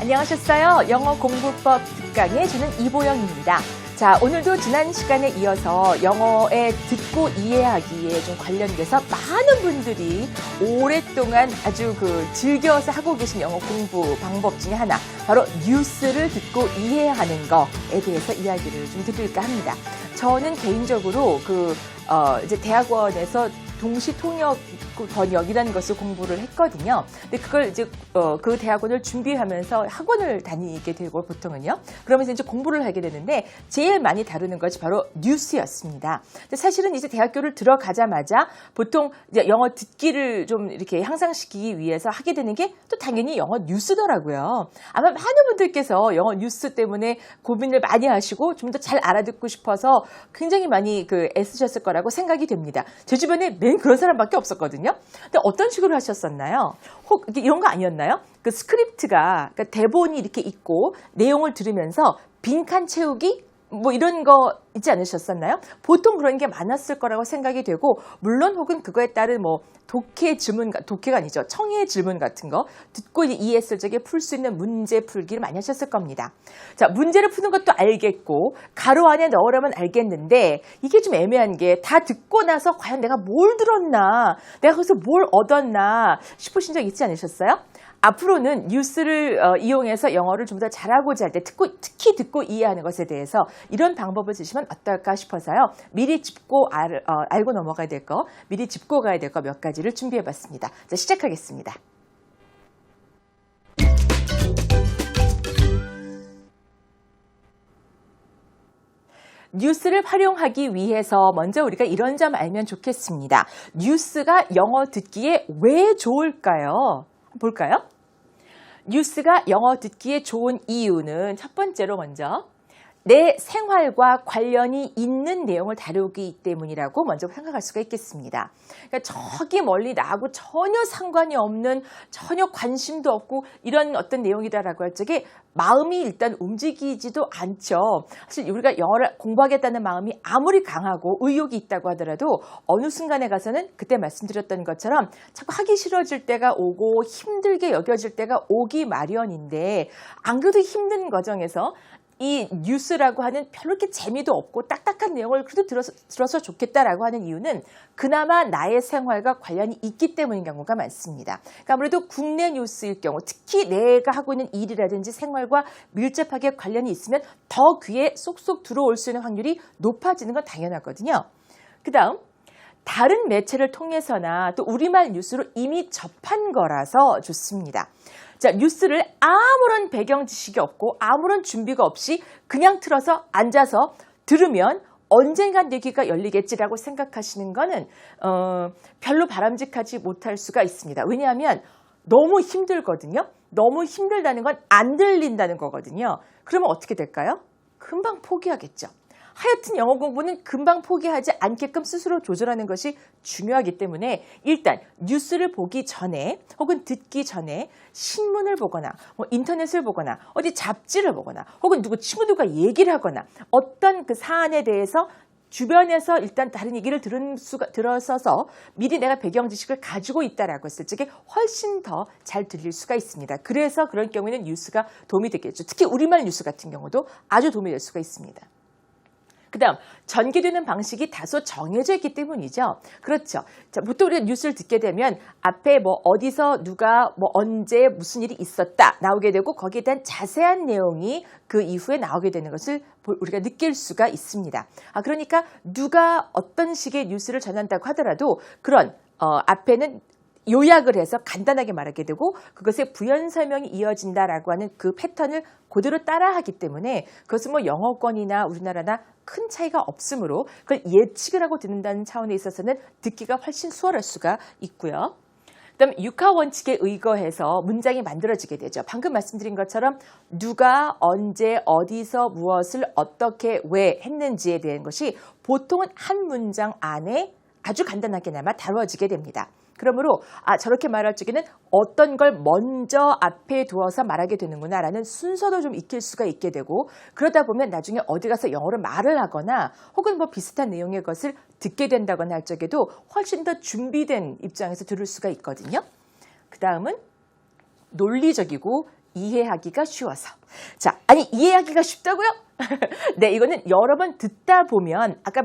안녕하셨어요. 영어 공부법 특강의 저는 이보영입니다. 자, 오늘도 지난 시간에 이어서 영어에 듣고 이해하기에 좀 관련돼서 많은 분들이 오랫동안 아주 즐겨서 하고 계신 영어 공부 방법 중에 하나, 바로 뉴스를 듣고 이해하는 거에 대해서 이야기를 좀 드릴까 합니다. 저는 개인적으로 이제 대학원에서 동시 통역 번역이라는 것을 공부를 했거든요. 근데 그걸 이제 그 대학원을 준비하면서 학원을 다니게 되고 보통은요. 그러면서 이제 공부를 하게 되는데 제일 많이 다루는 것이 바로 뉴스였습니다. 근데 사실은 이제 대학교를 들어가자마자 보통 이제 영어 듣기를 좀 이렇게 향상시키기 위해서 하게 되는 게 또 당연히 영어 뉴스더라고요. 아마 많은 분들께서 영어 뉴스 때문에 고민을 많이 하시고 좀 더 잘 알아듣고 싶어서 굉장히 많이 애쓰셨을 거라고 생각이 됩니다. 제 주변에 맨 그런 사람밖에 없었거든요. 근데 어떤 식으로 하셨었나요? 혹 이런 거 아니었나요? 스크립트가, 그러니까 대본이 이렇게 있고 내용을 들으면서 빈칸 채우기 뭐 이런 거 있지 않으셨었나요? 보통 그런 게 많았을 거라고 생각이 되고, 물론 혹은 그거에 따른 독해가 아니죠. 청해 질문 같은 거 듣고 이해했을 적에 풀 수 있는 문제 풀기를 많이 하셨을 겁니다. 자, 문제를 푸는 것도 알겠고 가로 안에 넣으라면 알겠는데 이게 좀 애매한 게, 다 듣고 나서 과연 내가 뭘 들었나, 내가 거기서 뭘 얻었나 싶으신 적 있지 않으셨어요? 앞으로는 뉴스를 이용해서 영어를 좀 더 잘하고자 할 때 특히 듣고 이해하는 것에 대해서 이런 방법을 쓰시면 어떨까 싶어서요. 미리 짚고 알고 넘어가야 될 거, 미리 짚고 가야 될 거 몇 가지를 준비해봤습니다. 자, 시작하겠습니다. 뉴스를 활용하기 위해서 먼저 우리가 이런 점 알면 좋겠습니다. 뉴스가 영어 듣기에 왜 좋을까요? 볼까요? 뉴스가 영어 듣기에 좋은 이유는 첫 번째로 먼저 내 생활과 관련이 있는 내용을 다루기 때문이라고 먼저 생각할 수가 있겠습니다. 그러니까 저기 멀리 나하고 전혀 상관이 없는, 전혀 관심도 없고 이런 어떤 내용이다라고 할 적에 마음이 일단 움직이지도 않죠. 사실 우리가 영어를 공부하겠다는 마음이 아무리 강하고 의욕이 있다고 하더라도 어느 순간에 가서는 그때 말씀드렸던 것처럼 자꾸 하기 싫어질 때가 오고 힘들게 여겨질 때가 오기 마련인데, 안 그래도 힘든 과정에서 이 뉴스라고 하는 별로 이렇게 재미도 없고 딱딱한 내용을 그래도 들어서 좋겠다라고 하는 이유는 그나마 나의 생활과 관련이 있기 때문인 경우가 많습니다. 그러니까 아무래도 국내 뉴스일 경우, 특히 내가 하고 있는 일이라든지 생활과 밀접하게 관련이 있으면 더 귀에 쏙쏙 들어올 수 있는 확률이 높아지는 건 당연하거든요. 그 다음, 다른 매체를 통해서나 또 우리말 뉴스로 이미 접한 거라서 좋습니다. 자, 뉴스를 아무런 배경 지식이 없고 아무런 준비가 없이 그냥 틀어서 앉아서 들으면 언젠간 내 귀가 열리겠지라고 생각하시는 거는 별로 바람직하지 못할 수가 있습니다. 왜냐하면 너무 힘들거든요. 너무 힘들다는 건 안 들린다는 거거든요. 그러면 어떻게 될까요? 금방 포기하겠죠. 하여튼 영어 공부는 금방 포기하지 않게끔 스스로 조절하는 것이 중요하기 때문에 일단 뉴스를 보기 전에 혹은 듣기 전에 신문을 보거나 인터넷을 보거나 어디 잡지를 보거나 혹은 누구 친구들과 얘기를 하거나 어떤 그 사안에 대해서 주변에서 일단 다른 얘기를 들어서서 미리 내가 배경 지식을 가지고 있다라고 했을 적에 훨씬 더 잘 들릴 수가 있습니다. 그래서 그런 경우에는 뉴스가 도움이 되겠죠. 특히 우리말 뉴스 같은 경우도 아주 도움이 될 수가 있습니다. 그 다음, 전개되는 방식이 다소 정해져 있기 때문이죠. 그렇죠. 자, 보통 우리가 뉴스를 듣게 되면 앞에 어디서 누가 언제 무슨 일이 있었다 나오게 되고 거기에 대한 자세한 내용이 그 이후에 나오게 되는 것을 우리가 느낄 수가 있습니다. 그러니까 누가 어떤 식의 뉴스를 전한다고 하더라도 그런 앞에는 요약을 해서 간단하게 말하게 되고 그것의 부연 설명이 이어진다라고 하는 그 패턴을 그대로 따라하기 때문에 그것은 영어권이나 우리나라나 큰 차이가 없으므로 그걸 예측을 하고 듣는다는 차원에 있어서는 듣기가 훨씬 수월할 수가 있고요. 그다음 육하 원칙에 의거해서 문장이 만들어지게 되죠. 방금 말씀드린 것처럼 누가 언제 어디서 무엇을 어떻게 왜 했는지에 대한 것이 보통은 한 문장 안에 아주 간단하게나마 다루어지게 됩니다. 그러므로 저렇게 말할 적에는 어떤 걸 먼저 앞에 두어서 말하게 되는구나라는 순서도 좀 익힐 수가 있게 되고, 그러다 보면 나중에 어디 가서 영어로 말을 하거나 혹은 비슷한 내용의 것을 듣게 된다거나 할 적에도 훨씬 더 준비된 입장에서 들을 수가 있거든요. 그 다음은 논리적이고 이해하기가 쉬워서. 자, 아니 이해하기가 쉽다고요? 네, 이거는 여러 번 듣다 보면 아까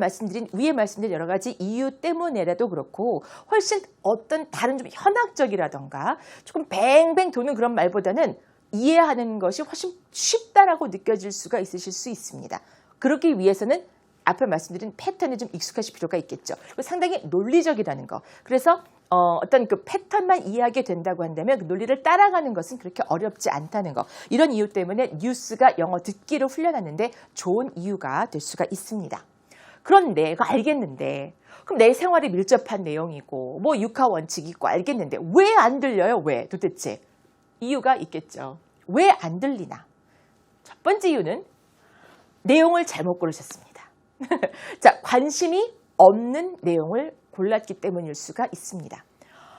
위에 말씀드린 여러 가지 이유 때문에라도 그렇고 훨씬 어떤 다른 좀 현학적이라던가 조금 뱅뱅 도는 그런 말보다는 이해하는 것이 훨씬 쉽다라고 느껴질 수가 있으실 수 있습니다. 그러기 위해서는 앞에 말씀드린 패턴에 좀 익숙하실 필요가 있겠죠. 그리고 상당히 논리적이라는 거. 그래서 어떤 그 패턴만 이해하게 된다고 한다면 그 논리를 따라가는 것은 그렇게 어렵지 않다는 거. 이런 이유 때문에 뉴스가 영어 듣기를 훈련하는데 좋은 이유가 될 수가 있습니다. 그런데 그거 알겠는데 그럼 내 생활에 밀접한 내용이고 뭐 육하 원칙이 있고 알겠는데 왜 안 들려요? 왜 도대체? 이유가 있겠죠. 왜 안 들리나? 첫 번째 이유는 내용을 잘못 고르셨습니다. 자, 관심이 없는 내용을 골랐기 때문일 수가 있습니다.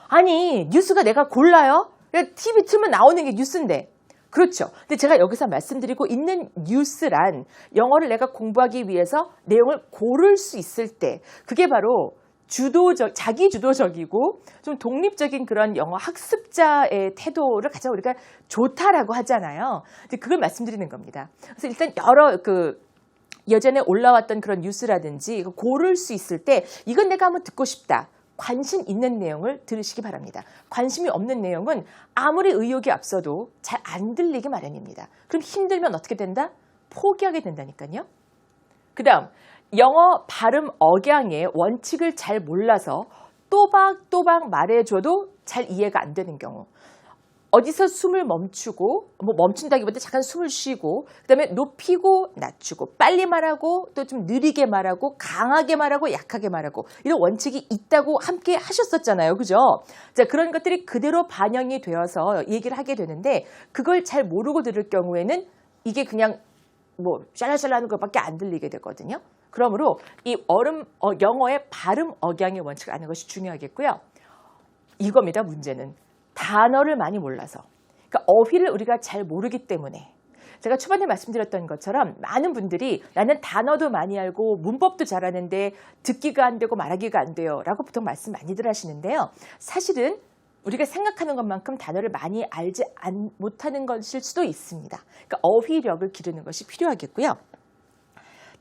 아니, 뉴스가 내가 골라요? TV 틀면 나오는 게 뉴스인데. 그렇죠. 근데 제가 여기서 말씀드리고 있는 뉴스란 영어를 내가 공부하기 위해서 내용을 고를 수 있을 때 그게 바로 자기 주도적이고 좀 독립적인 그런 영어 학습자의 태도를 가장 우리가 좋다라고 하잖아요. 근데 그걸 말씀드리는 겁니다. 그래서 일단 여러 예전에 올라왔던 그런 뉴스라든지 고를 수 있을 때 이건 내가 한번 듣고 싶다. 관심 있는 내용을 들으시기 바랍니다. 관심이 없는 내용은 아무리 의욕이 앞서도 잘 안 들리기 마련입니다. 그럼 힘들면 어떻게 된다? 포기하게 된다니까요. 그 다음 영어 발음 억양의 원칙을 잘 몰라서 또박또박 말해줘도 잘 이해가 안 되는 경우. 어디서 숨을 멈추고 멈춘다기보다 잠깐 숨을 쉬고 그다음에 높이고 낮추고 빨리 말하고 또 좀 느리게 말하고 강하게 말하고 약하게 말하고 이런 원칙이 있다고 함께 하셨었잖아요. 그죠? 자, 그런 것들이 그대로 반영이 되어서 얘기를 하게 되는데 그걸 잘 모르고 들을 경우에는 이게 그냥 샬랄샬랄 하는 것밖에 안 들리게 되거든요. 그러므로 이 영어의 발음 억양의 원칙을 아는 것이 중요하겠고요. 이겁니다. 문제는. 단어를 많이 몰라서. 그러니까 어휘를 우리가 잘 모르기 때문에 제가 초반에 말씀드렸던 것처럼 많은 분들이 나는 단어도 많이 알고 문법도 잘하는데 듣기가 안 되고 말하기가 안 돼요 라고 보통 말씀 많이들 하시는데요. 사실은 우리가 생각하는 것만큼 단어를 많이 알지 못하는 것일 수도 있습니다. 그러니까 어휘력을 기르는 것이 필요하겠고요.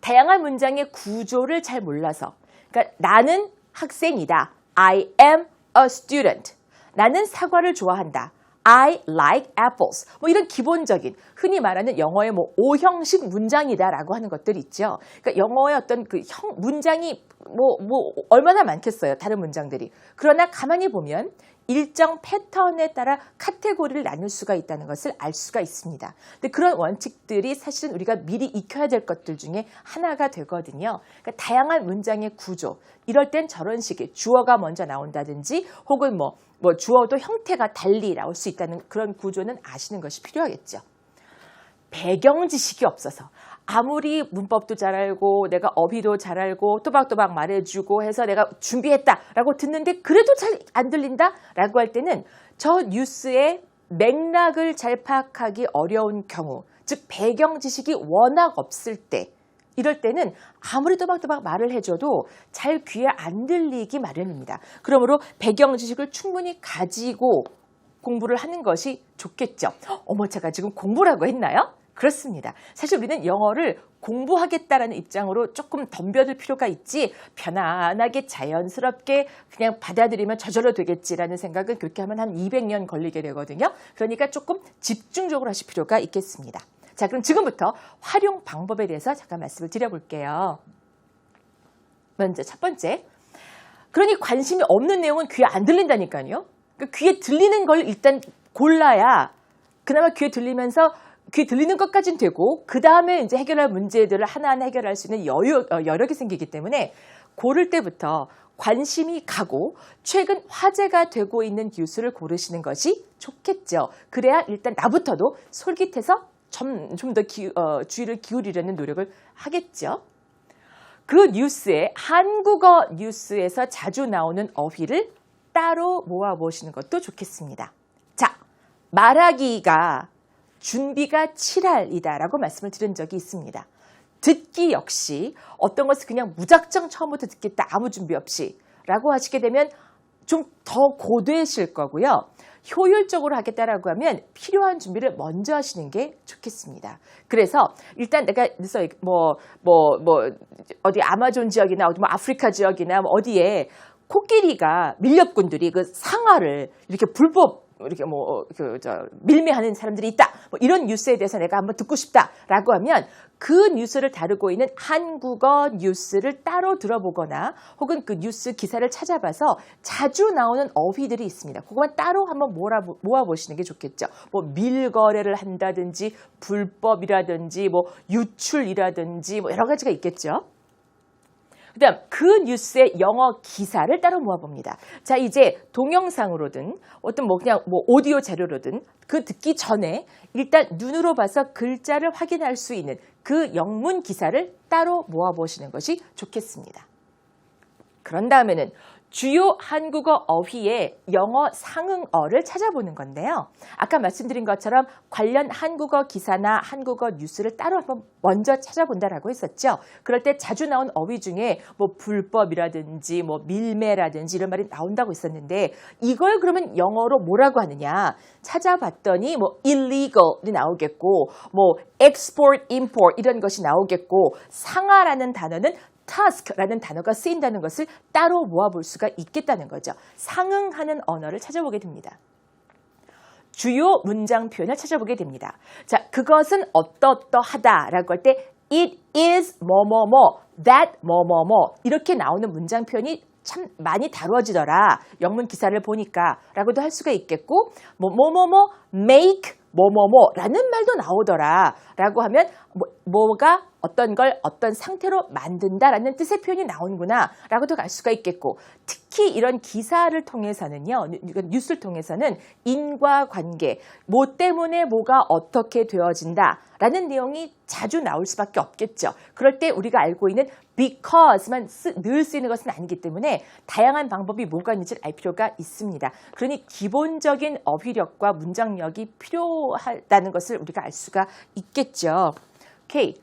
다양한 문장의 구조를 잘 몰라서 그러니까 나는 학생이다. I am a student. 나는 사과를 좋아한다. I like apples. 이런 기본적인 흔히 말하는 영어의 5형식 문장이다라고 하는 것들이 있죠. 그러니까 영어의 어떤 그 문장이 얼마나 많겠어요. 다른 문장들이. 그러나 가만히 보면 일정 패턴에 따라 카테고리를 나눌 수가 있다는 것을 알 수가 있습니다. 근데 그런 원칙들이 사실은 우리가 미리 익혀야 될 것들 중에 하나가 되거든요. 그러니까 다양한 문장의 구조. 이럴 땐 저런 식의 주어가 먼저 나온다든지 혹은 주어도 형태가 달리 나올 수 있다는 그런 구조는 아시는 것이 필요하겠죠. 배경 지식이 없어서 아무리 문법도 잘 알고 내가 어휘도 잘 알고 또박또박 말해주고 해서 내가 준비했다라고 듣는데 그래도 잘 안 들린다라고 할 때는 저 뉴스의 맥락을 잘 파악하기 어려운 경우, 즉 배경 지식이 워낙 없을 때 이럴 때는 아무리 또박또박 말을 해줘도 잘 귀에 안 들리기 마련입니다. 그러므로 배경 지식을 충분히 가지고 공부를 하는 것이 좋겠죠. 어머, 제가 지금 공부라고 했나요? 그렇습니다. 사실 우리는 영어를 공부하겠다라는 입장으로 조금 덤벼들 필요가 있지 편안하게 자연스럽게 그냥 받아들이면 저절로 되겠지라는 생각은 그렇게 하면 한 200년 걸리게 되거든요. 그러니까 조금 집중적으로 하실 필요가 있겠습니다. 자, 그럼 지금부터 활용 방법에 대해서 잠깐 말씀을 드려볼게요. 먼저 첫 번째, 그러니 관심이 없는 내용은 귀에 안 들린다니까요. 그러니까 귀에 들리는 걸 일단 골라야 그나마 귀에 들리는 것까지는 되고 그 다음에 이제 해결할 문제들을 하나하나 해결할 수 있는 여력이 생기기 때문에 고를 때부터 관심이 가고 최근 화제가 되고 있는 뉴스를 고르시는 것이 좋겠죠. 그래야 일단 나부터도 솔깃해서 좀 더 주의를 기울이려는 노력을 하겠죠. 그 뉴스에 한국어 뉴스에서 자주 나오는 어휘를 따로 모아보시는 것도 좋겠습니다. 자, 말하기가 준비가 7할이다라고 말씀을 드린 적이 있습니다. 듣기 역시 어떤 것을 그냥 무작정 처음부터 듣겠다 아무 준비 없이 라고 하시게 되면 좀 더 고되실 거고요. 효율적으로 하겠다라고 하면 필요한 준비를 먼저 하시는 게 좋겠습니다. 그래서 일단 내가 어디 아마존 지역이나 어디 뭐 아프리카 지역이나 뭐 어디에 코끼리가 밀렵꾼들이 그 상아를 이렇게 불법 이렇게 밀매하는 사람들이 있다. 뭐 이런 뉴스에 대해서 내가 한번 듣고 싶다라고 하면 그 뉴스를 다루고 있는 한국어 뉴스를 따로 들어보거나 혹은 그 뉴스 기사를 찾아봐서 자주 나오는 어휘들이 있습니다. 그것만 따로 한번 모아보시는 게 좋겠죠. 뭐 밀거래를 한다든지 불법이라든지 뭐 유출이라든지 뭐 여러 가지가 있겠죠. 그다음 그 뉴스의 영어 기사를 따로 모아봅니다. 자, 이제 동영상으로든 어떤 그냥 오디오 자료로든 그 듣기 전에 일단 눈으로 봐서 글자를 확인할 수 있는 그 영문 기사를 따로 모아보시는 것이 좋겠습니다. 그런 다음에는 주요 한국어 어휘의 영어 상응어를 찾아보는 건데요. 아까 말씀드린 것처럼 관련 한국어 기사나 한국어 뉴스를 따로 한번 먼저 찾아본다라고 했었죠. 그럴 때 자주 나온 어휘 중에 뭐 불법이라든지 뭐 밀매라든지 이런 말이 나온다고 했었는데 이걸 그러면 영어로 뭐라고 하느냐 찾아봤더니 뭐 illegal이 나오겠고 뭐 export, import 이런 것이 나오겠고 상하라는 단어는 task라는 단어가 쓰인다는 것을 따로 모아볼 수가 있겠다는 거죠. 상응하는 언어를 찾아보게 됩니다. 주요 문장 표현을 찾아보게 됩니다. 자, 그것은 어떠하다라고 할 때 it is 뭐뭐뭐, that 뭐뭐뭐 이렇게 나오는 문장 표현이 참 많이 다루어지더라. 영문 기사를 보니까 라고도 할 수가 있겠고 뭐뭐뭐 make 뭐뭐뭐라는 말도 나오더라 라고 하면 뭐가 어떤 걸 어떤 상태로 만든다라는 뜻의 표현이 나오는구나 라고도 알 수가 있겠고 특히 이런 기사를 통해서는요. 뉴스를 통해서는 인과관계, 뭐 때문에 뭐가 어떻게 되어진다 라는 내용이 자주 나올 수밖에 없겠죠. 그럴 때 우리가 알고 있는 because만 늘 쓰이는 것은 아니기 때문에 다양한 방법이 뭐가 있는지를 알 필요가 있습니다. 그러니 기본적인 어휘력과 문장력이 필요하다는 것을 우리가 알 수가 있겠죠. 오케이.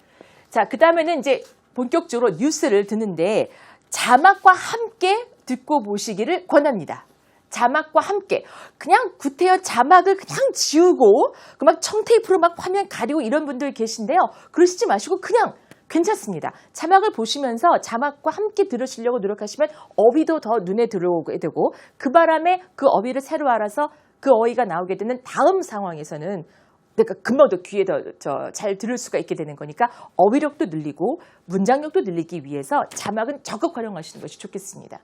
자, 그 다음에는 이제 본격적으로 뉴스를 듣는데 자막과 함께 듣고 보시기를 권합니다. 자막과 함께. 그냥 구태여 자막을 그냥 지우고 막 청테이프로 막 화면 가리고 이런 분들 계신데요. 그러시지 마시고 그냥 괜찮습니다. 자막을 보시면서 자막과 함께 들으시려고 노력하시면 어휘도 더 눈에 들어오게 되고 그 바람에 그 어휘를 새로 알아서 그 어휘가 나오게 되는 다음 상황에서는 내가 금방 더 귀에 더 잘 들을 수가 있게 되는 거니까 어휘력도 늘리고 문장력도 늘리기 위해서 자막은 적극 활용하시는 것이 좋겠습니다.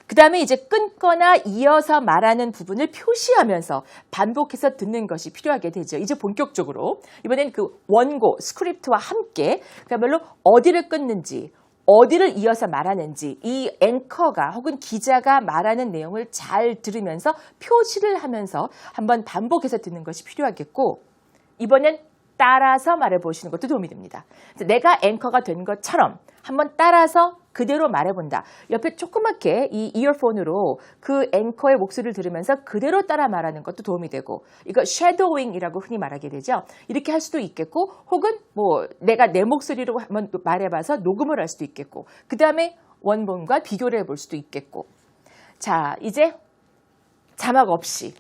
그 다음에 이제 끊거나 이어서 말하는 부분을 표시하면서 반복해서 듣는 것이 필요하게 되죠. 이제 본격적으로 이번엔 그 원고, 스크립트와 함께 그야말로 어디를 끊는지 어디를 이어서 말하는지 이 앵커가 혹은 기자가 말하는 내용을 잘 들으면서 표시를 하면서 한번 반복해서 듣는 것이 필요하겠고 이번엔 따라서 말해보시는 것도 도움이 됩니다. 내가 앵커가 된 것처럼 한번 따라서 그대로 말해본다. 옆에 조그맣게 이 이어폰으로 그 앵커의 목소리를 들으면서 그대로 따라 말하는 것도 도움이 되고 이거 쉐도잉이라고 흔히 말하게 되죠. 이렇게 할 수도 있겠고 혹은 뭐 내가 내 목소리로 한번 말해봐서 녹음을 할 수도 있겠고 그 다음에 원본과 비교를 해볼 수도 있겠고 자 이제 자막 없이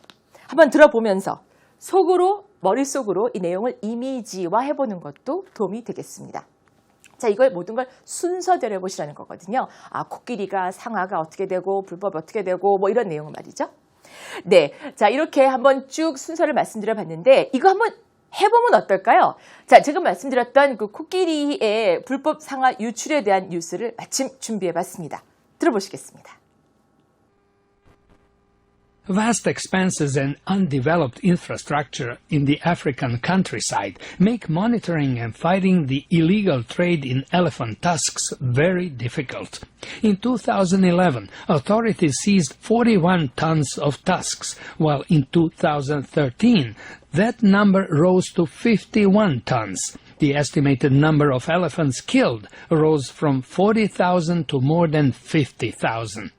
한번 들어보면서 머릿속으로 이 내용을 이미지화 해보는 것도 도움이 되겠습니다. 자, 이걸 모든 걸 순서대로 해보시라는 거거든요. 아, 코끼리가 상아가 어떻게 되고 불법이 어떻게 되고 뭐 이런 내용은 말이죠. 네, 자 이렇게 한번 쭉 순서를 말씀드려 봤는데 이거 한번 해보면 어떨까요? 자, 지금 말씀드렸던 그 코끼리의 불법 상아 유출에 대한 뉴스를 마침 준비해 봤습니다. 들어보시겠습니다. Vast expanses and undeveloped infrastructure in the African countryside make monitoring and fighting the illegal trade in elephant tusks very difficult. In 2011, authorities seized 41 tons of tusks, while in 2013, that number rose to 51 tons. The estimated number of elephants killed rose from 40,000 to more than 50,000.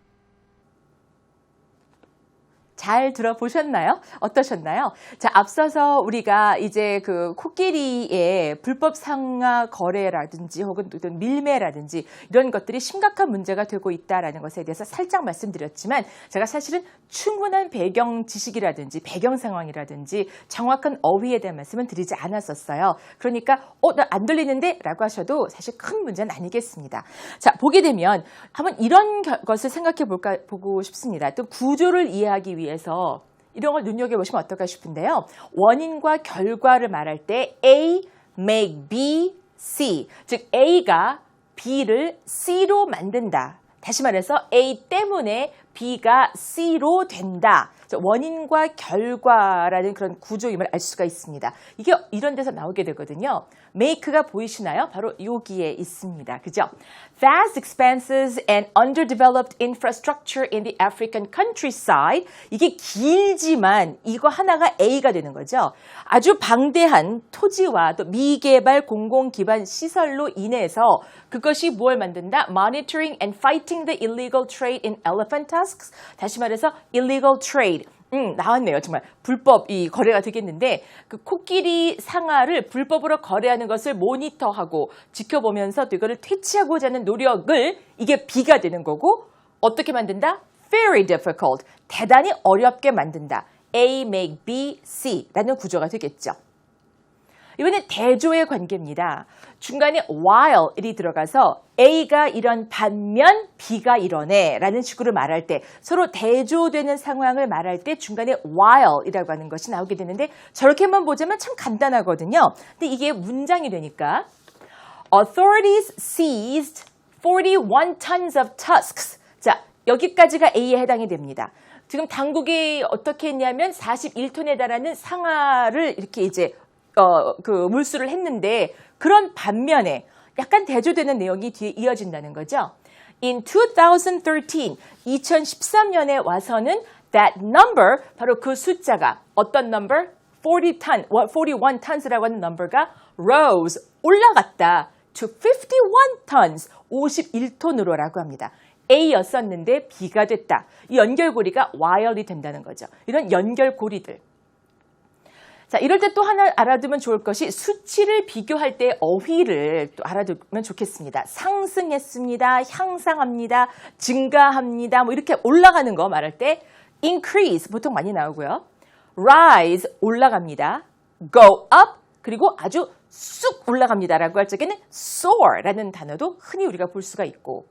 잘 들어보셨나요? 어떠셨나요? 자, 앞서서 우리가 이제 그 코끼리의 불법 상하 거래라든지 혹은 밀매라든지 이런 것들이 심각한 문제가 되고 있다라는 것에 대해서 살짝 말씀드렸지만 제가 사실은 충분한 배경 지식이라든지 배경 상황이라든지 정확한 어휘에 대한 말씀은 드리지 않았었어요. 그러니까 나 안 들리는데? 라고 하셔도 사실 큰 문제는 아니겠습니다. 자, 보게 되면 한번 이런 것을 생각해 보고 싶습니다. 또 구조를 이해하기 위해서 이런 걸 눈여겨보시면 어떨까 싶은데요. 원인과 결과를 말할 때 A make B C, 즉 A가 B를 C로 만든다. 다시 말해서 A 때문에 B가 C로 된다. 원인과 결과라는 그런 구조임을 알 수가 있습니다. 이게 이런 데서 나오게 되거든요. make가 보이시나요? 바로 여기에 있습니다. 그죠? Vast expanses and underdeveloped infrastructure in the African countryside. 이게 길지만 이거 하나가 A가 되는 거죠. 아주 방대한 토지와 또 미개발 공공기반 시설로 인해서 그것이 뭘 만든다? Monitoring and fighting the illegal trade in elephant tusks. 다시 말해서 illegal trade. 나왔네요. 정말 불법 이 거래가 되겠는데 그 코끼리 상아를 불법으로 거래하는 것을 모니터하고 지켜보면서 또 이거를 퇴치하고자 하는 노력을 이게 B가 되는 거고 어떻게 만든다? Very difficult. 대단히 어렵게 만든다. A make B C라는 구조가 되겠죠. 이번엔 대조의 관계입니다. 중간에 while이 들어가서 A가 이런 반면 B가 이러네 라는 식으로 말할 때 서로 대조되는 상황을 말할 때 중간에 while이라고 하는 것이 나오게 되는데 저렇게만 보자면 참 간단하거든요. 근데 이게 문장이 되니까 Authorities seized 41 tons of tusks. 자, 여기까지가 A에 해당이 됩니다. 지금 당국이 어떻게 했냐면 41톤에 달하는 상아를 이렇게 이제 그 물수를 했는데 그런 반면에 약간 대조되는 내용이 뒤에 이어진다는 거죠. In 2013, 2013년에 와서는 that number, 바로 그 숫자가 어떤 number? 41 tons라고 하는 number가 rose, 올라갔다 to 51 tons, 51톤으로라고 합니다. A였었는데 B가 됐다. 이 연결고리가 while이 된다는 거죠. 이런 연결고리들. 자, 이럴 때 또 하나 알아두면 좋을 것이 수치를 비교할 때 어휘를 또 알아두면 좋겠습니다. 상승했습니다. 향상합니다. 증가합니다. 뭐 이렇게 올라가는 거 말할 때 increase 보통 많이 나오고요. rise 올라갑니다. go up 그리고 아주 쑥 올라갑니다라고 할 적에는 soar라는 단어도 흔히 우리가 볼 수가 있고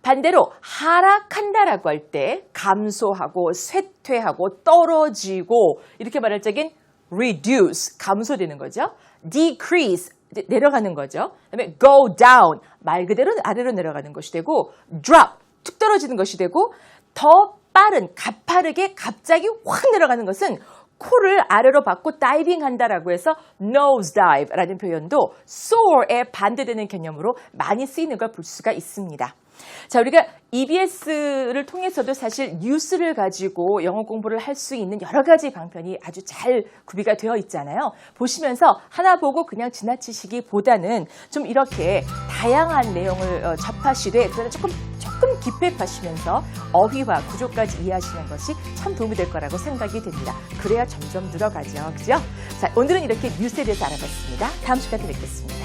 반대로 하락한다라고 할 때 감소하고 쇠퇴하고 떨어지고 이렇게 말할 적엔 reduce, 감소되는 거죠. decrease, 내려가는 거죠. 그다음에 go down, 말 그대로 아래로 내려가는 것이 되고 drop, 툭 떨어지는 것이 되고 더 빠른, 가파르게 갑자기 확 내려가는 것은 코를 아래로 받고 다이빙 한다라고 해서 nose dive라는 표현도 soar에 반대되는 개념으로 많이 쓰이는 걸 볼 수가 있습니다. 자, 우리가 EBS를 통해서도 사실 뉴스를 가지고 영어 공부를 할 수 있는 여러 가지 방편이 아주 잘 구비가 되어 있잖아요. 보시면서 하나 보고 그냥 지나치시기보다는 좀 이렇게 다양한 내용을 접하시되 그러나 조금 깊이파시면서 어휘와 구조까지 이해하시는 것이 참 도움이 될 거라고 생각이 됩니다. 그래야 점점 늘어가죠. 그죠? 자, 오늘은 이렇게 뉴스에 대해서 알아봤습니다. 다음 시간에 뵙겠습니다.